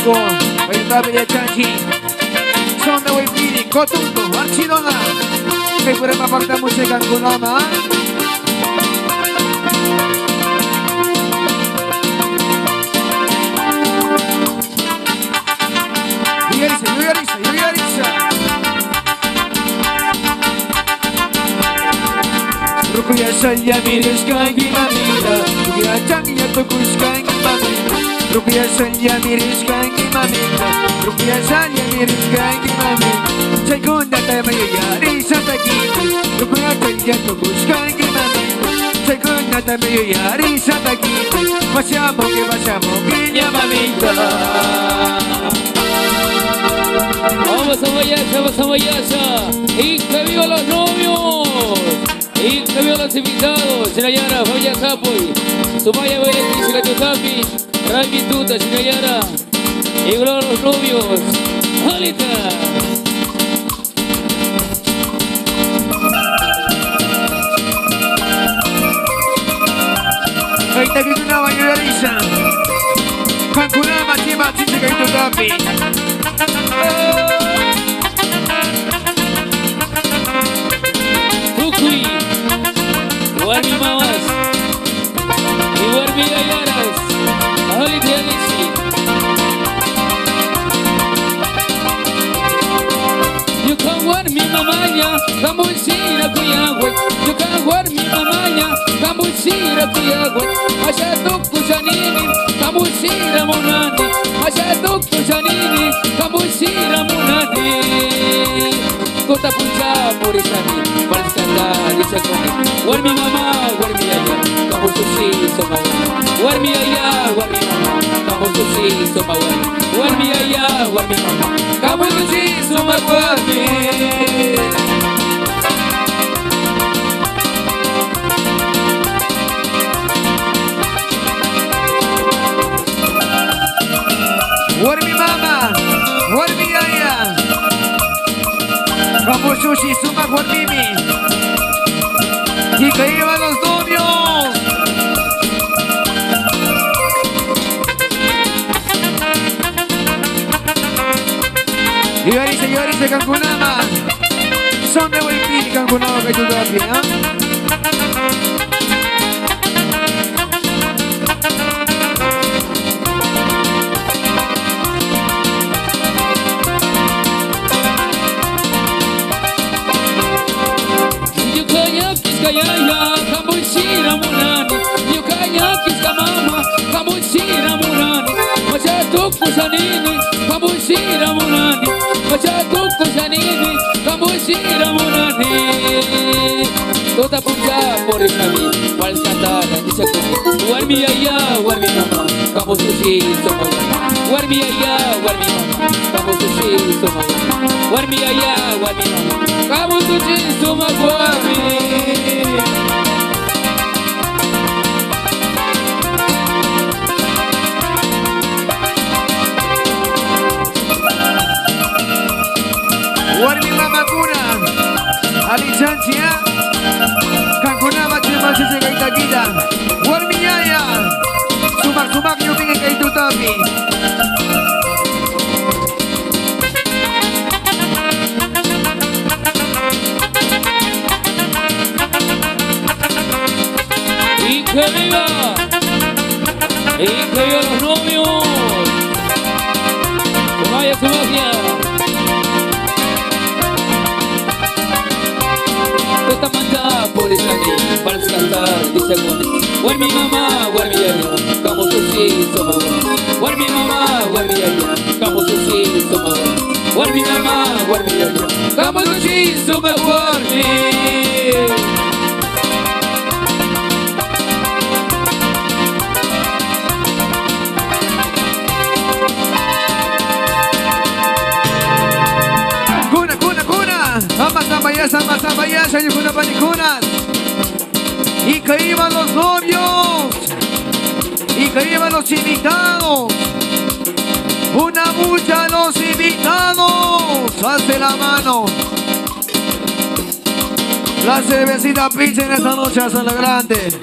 Marco, Baitabe Chanchi, Son de Wipiri, Cotundo, Archidona, que por esta parte música en Kunama. Yuyarisa. Rukuya salya miriskangi mamita, Rukuya changiya tokuskangi mamita, Rukuya salya miriskangi mamita, Rukuya salya miriskangi mamita, Chaykunda tamayo yarisa takiti, Rukuya changiya tokuskangi mamita, Chaykunda tamayo yarisa takiti, Vayamos que ya mamita. Vamos a Mayasa, y que viva los novios, y que viva los invitados, Sinayara, Faya Capoy, Sumaya Belén, Sicatucapi, Rami Tuta, Sinayara, y gloria a los novios, ¡Alita! Ahí está que una Yuyarisa, Cancunama, Chima, Sicatucapi. Tukui, Warmi Mamas, y Warmi Ayaras, Aholi Tianisi. You can Warmi Mamaya, Kamushira Kuyagwe. You can Warmi Mamaya, Kamushira Kuyagwe. Ashatuku Sanini, Kamushira Monani. Ashatuku Sanini, Kamushira Monani. Kota punca por isani, palskanda disakoni. Warmi mama, warmi aya, kamu susi somawan. Warmi aya, warmi mama, kamu susi somawan. Warmi aya, warmi mama, kamu susi somawan. Warmi mama, warmi aya. Como sushi, suma guarmimi. Y que iban los novios. Yuyarisa, Cancunama. Son de Wipiri, Cancunama, que tú también, ¿ah? Yaya, Kamushira Munani, Yukaya Kiskamama, Kamushira Munani, Machatuku Sanini, Kamushira Munani, Machatuku Sanini, Kamushira Munani. Tota punja por isami, palskandana disakuni. Warmi aya, warmi mama, kamu susi somawan. Warmi aya, warmi mama, kamu susi somawan. Warmi aya, warmi mama, kamu susi somawan. Warmi mama kuna, Ali Chanchia, Cancunama, Chima, Sisi, Itaquita. Warmi yaya, sumak, yo venga que tú también. Y que viva los novios. Sumaya, Sumaya. Tota manja por isani, palskandana disakuni. Warmi mama, warmi aya, kamu susi somawan. Warmi mama, warmi aya, kamu susi somawan. Warmi mama, warmi aya, kamu susi somawan. Sambayasa, y una panicunas. Y que iban los novios. Y que iban los invitados. Una mucha los invitados. Hace la mano. La cervecita pinche en esta noche hasta la grande.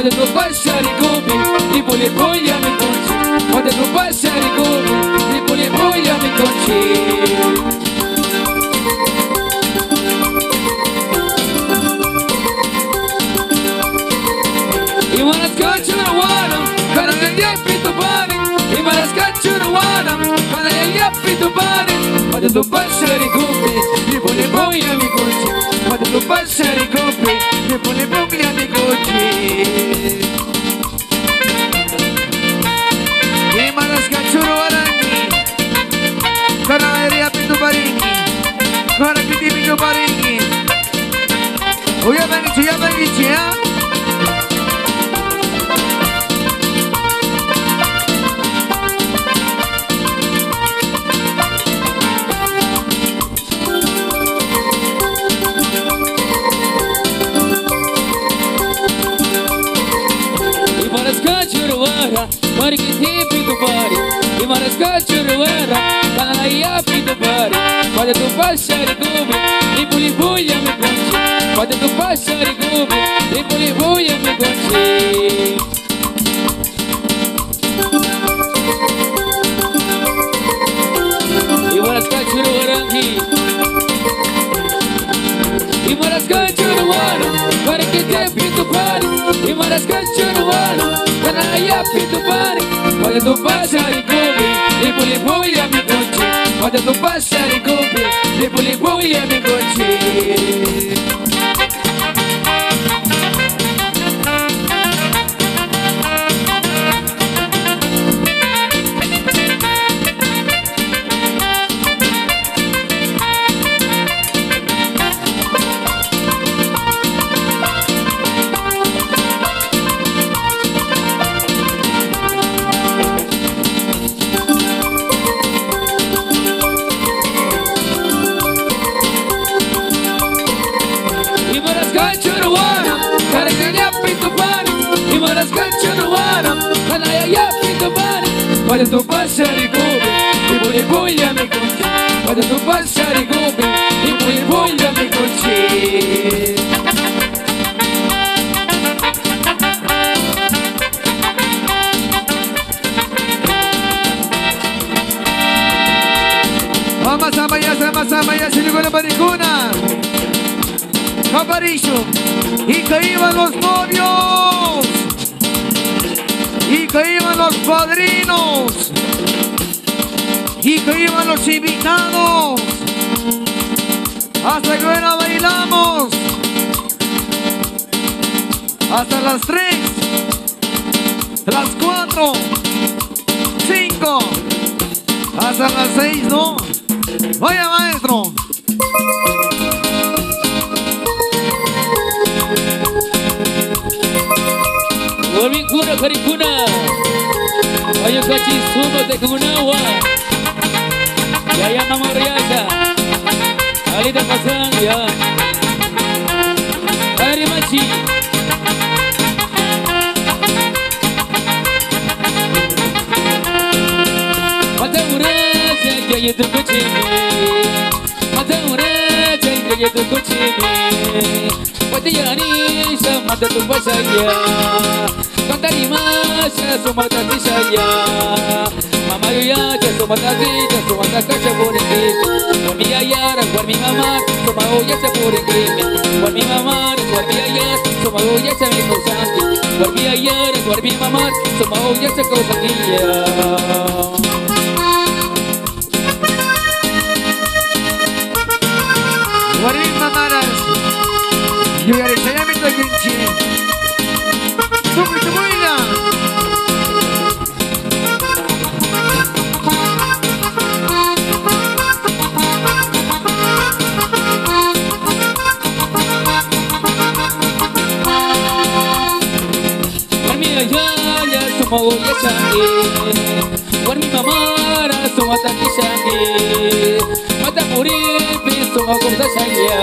Quando tu passa ricopi, tipo le foglie mi conci. Quando tu passa ricopi, tipo le foglie mi conci. I wanna scotch in the water, gotta get up in the body. I wanna scotch in the water, gotta get up in the body. Quando tu passa ricopi, tipo le foglie mi conci. Quando tu passa ricopi, tipo le foglie mi conci. Para que te pido paringi. Ya bengici, ya. Imaras kacurwara, mari kita pitu pari. Imaras kacurwara, kana ya pitu pari. Quando tu passa ricopi, tipo le foglie mi conci. Quando tu passa ricopi, tipo le foglie mi conci. Imaras kacurwarangi. Imaras kacurwara, mari kita pitu pari. Imaras kacurwara, kana ya pitu pari. Quando tu passa ricopi, tipo le foglie mi conci. Quando tu passa ricopi, tipo le foglie mi conci. Quando tu passa ricopi, tipo le foglie mi conci. Quando tu passa ricopi, tipo le foglie mi conci. Sama ya, sinugo na barikuna. Caparisho, y que iban los novios. Y que iban los padrinos, y que iban los invitados. Hasta que ahora bailamos hasta las 3, las 4, 5, hasta las 6, ¿no? Vaya maestro. Volvin kuna karikuna. Ayo kaci sumo te kunawa. Yaya nama riasa. Ali dah pasang ya. Hari maci. Mata murah jaya tu kucing. Mata murah jaya tu kucing. Patiyani sama tu pasaya. Kanta di masa semua tadi saya. Mama ya semua tadi semua tak campur ini. Buat mi ayah, buat mi mama, semua ya campur ini. Buat mi mama, buat mi ayah, semua ya campur sakit. Buat mi ayah, buat mi mama, semua ya campur sakit. Warin mamaras, yo ya saya minta kunci. Tunggu ya. Warmi ayah semua ya canggih. Warmi mama semua tak canggih. Mata murid semua kau saya.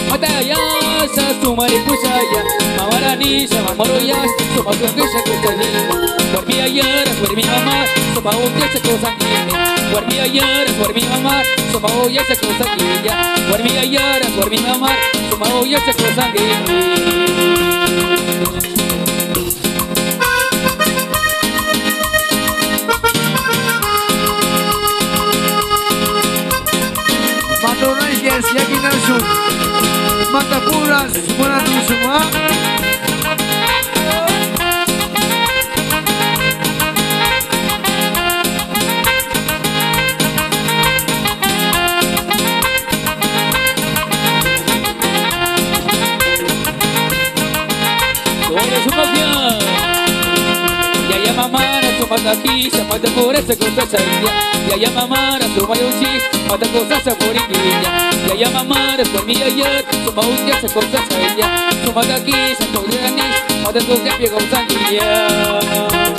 Mata ayah semua ibu saya. Mawarani sama moroyas semua kau saya. Warmi ayah warmi mama semua ya canggih. Warmi ayah warmi mama semua ya canggih. Warmi ayah warmi mama semua ya canggih. Quezon, Matapuras, mula natin semua. Mata kisha, mata pureza con sacharia. Ya mamara, suma yuchi, mata cosas a morinilla. Ya mamara, suma mi ayat, suma unya se con sacharia. Suma mata kisha, con yanis, mata cosas pie con sanguilla.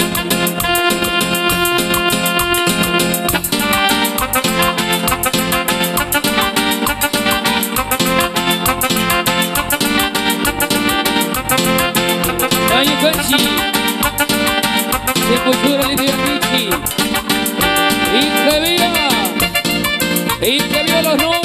Ayo kanchi. Sepultura di amici, Increvía los novios.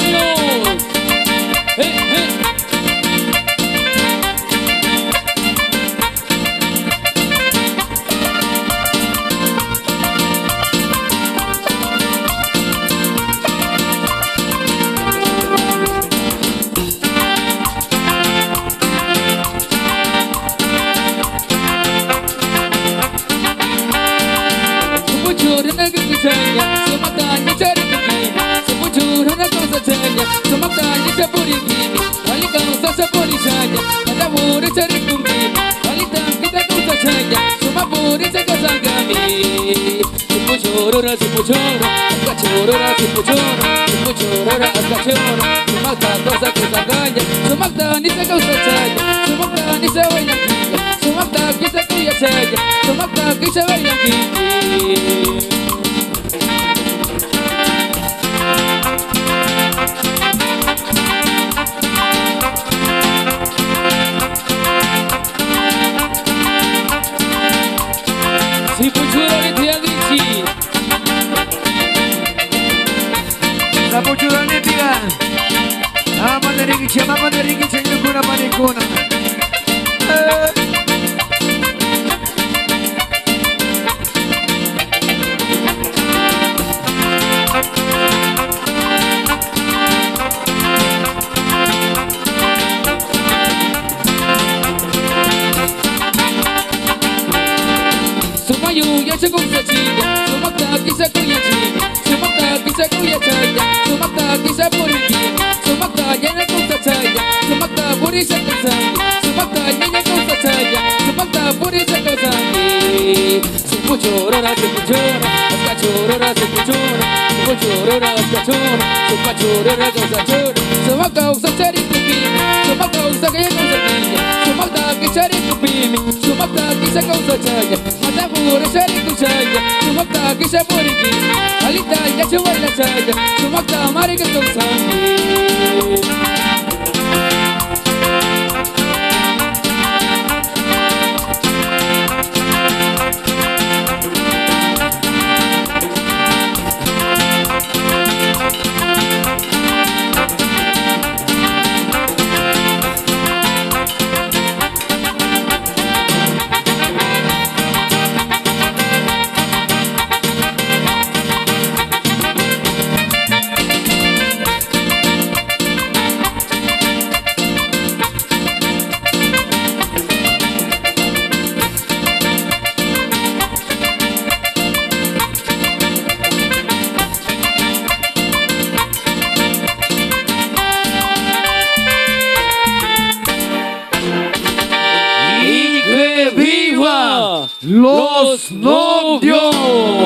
Los novios.